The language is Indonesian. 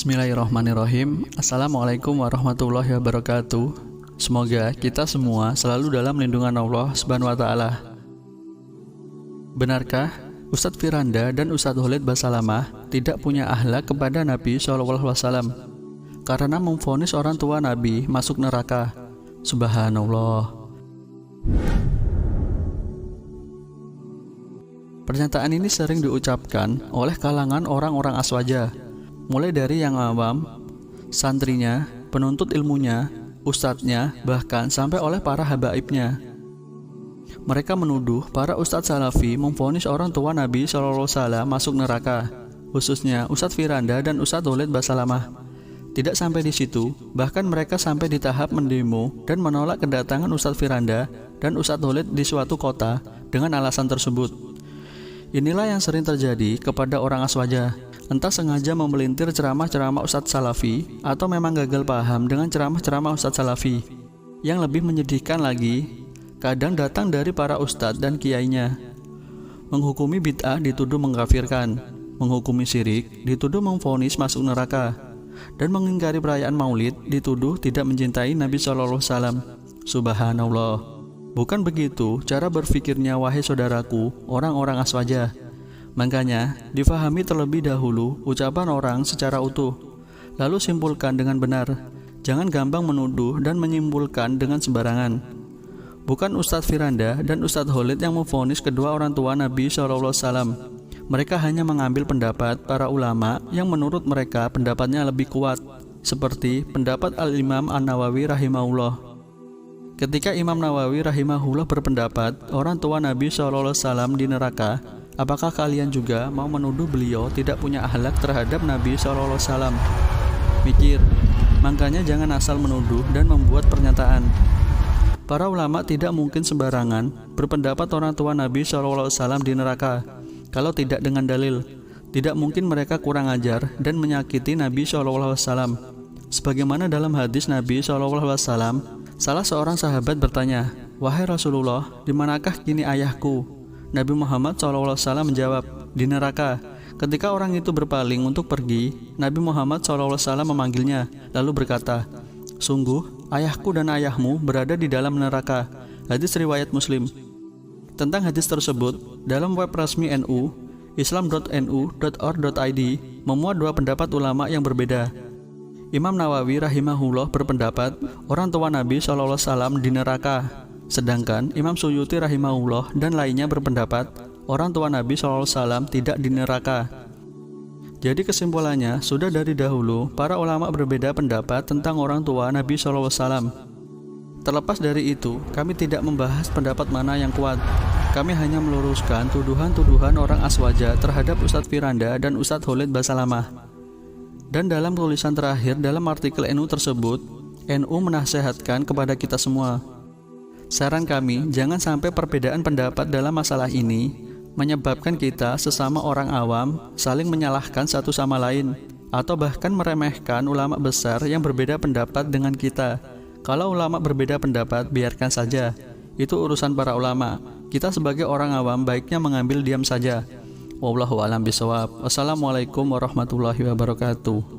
Bismillahirrahmanirrahim. Assalamualaikum warahmatullahi wabarakatuh. Semoga kita semua selalu dalam lindungan Allah Subhanahu wa Ta'ala. Benarkah Ustadz Firanda dan Ustadz Khalid Basalamah tidak punya akhlak kepada Nabi SAW karena memvonis orang tua Nabi masuk neraka? Subhanallah. Pernyataan ini sering diucapkan oleh kalangan orang-orang aswaja, mulai dari yang awam, santrinya, penuntut ilmunya, ustadznya, bahkan sampai oleh para habaibnya. Mereka menuduh para ustadz salafi memvonis orang tua Nabi SAW masuk neraka, khususnya Ustadz Firanda dan Ustadz Khalid Basalamah. Tidak sampai di situ, bahkan mereka sampai di tahap mendemo dan menolak kedatangan Ustadz Firanda dan Ustadz Khalid di suatu kota dengan alasan tersebut. Inilah yang sering terjadi kepada orang aswaja, entah sengaja memelintir ceramah-ceramah Ustadz Salafi atau memang gagal paham dengan ceramah-ceramah Ustadz Salafi. Yang lebih menyedihkan lagi, kadang datang dari para ustadz dan kiainya. Menghukumi bid'ah dituduh mengkafirkan, menghukumi syirik dituduh memvonis masuk neraka, dan mengingkari perayaan maulid dituduh tidak mencintai Nabi SAW. Subhanallah. Bukan begitu cara berpikirnya, wahai saudaraku, orang-orang aswaja. Makanya, difahami terlebih dahulu ucapan orang secara utuh, lalu simpulkan dengan benar. Jangan gampang menuduh dan menyimpulkan dengan sembarangan. Bukan Ustadz Firanda dan Ustadz Khalid yang memvonis kedua orang tua Nabi SAW. Mereka hanya mengambil pendapat para ulama yang menurut mereka pendapatnya lebih kuat, seperti pendapat Al-Imam An-Nawawi rahimahullah. Ketika Imam Nawawi rahimahullah berpendapat orang tua Nabi SAW di neraka, apakah kalian juga mau menuduh beliau tidak punya akhlak terhadap Nabi SAW? Mikir, makanya jangan asal menuduh dan membuat pernyataan. Para ulama tidak mungkin sembarangan berpendapat orang tua Nabi SAW di neraka kalau tidak dengan dalil. Tidak mungkin mereka kurang ajar dan menyakiti Nabi SAW. Sebagaimana dalam hadis Nabi SAW, salah seorang sahabat bertanya, "Wahai Rasulullah, di manakah kini ayahku?" Nabi Muhammad SAW menjawab, "Di neraka." Ketika orang itu berpaling untuk pergi, Nabi Muhammad SAW memanggilnya, lalu berkata, "Sungguh, ayahku dan ayahmu berada di dalam neraka." Hadis riwayat Muslim. Tentang hadis tersebut, dalam web resmi NU, islam.nu.or.id, memuat dua pendapat ulama yang berbeda. Imam Nawawi rahimahullah berpendapat orang tua Nabi SAW di neraka, sedangkan Imam Suyuti rahimahullah dan lainnya berpendapat orang tua Nabi SAW tidak di neraka. Jadi kesimpulannya, sudah dari dahulu para ulama berbeda pendapat tentang orang tua Nabi SAW. Terlepas dari itu, kami tidak membahas pendapat mana yang kuat. Kami hanya meluruskan tuduhan-tuduhan orang aswaja terhadap Ustadz Firanda dan Ustadz Khalid Basalamah. Dan dalam tulisan terakhir dalam artikel NU tersebut, NU menasihatkan kepada kita semua. Saran kami, jangan sampai perbedaan pendapat dalam masalah ini menyebabkan kita sesama orang awam saling menyalahkan satu sama lain, atau bahkan meremehkan ulama besar yang berbeda pendapat dengan kita. Kalau ulama berbeda pendapat, biarkan saja. Itu urusan para ulama. Kita sebagai orang awam baiknya mengambil diam saja. Wallahu a'lam bishawab. Wassalamualaikum warahmatullahi wabarakatuh.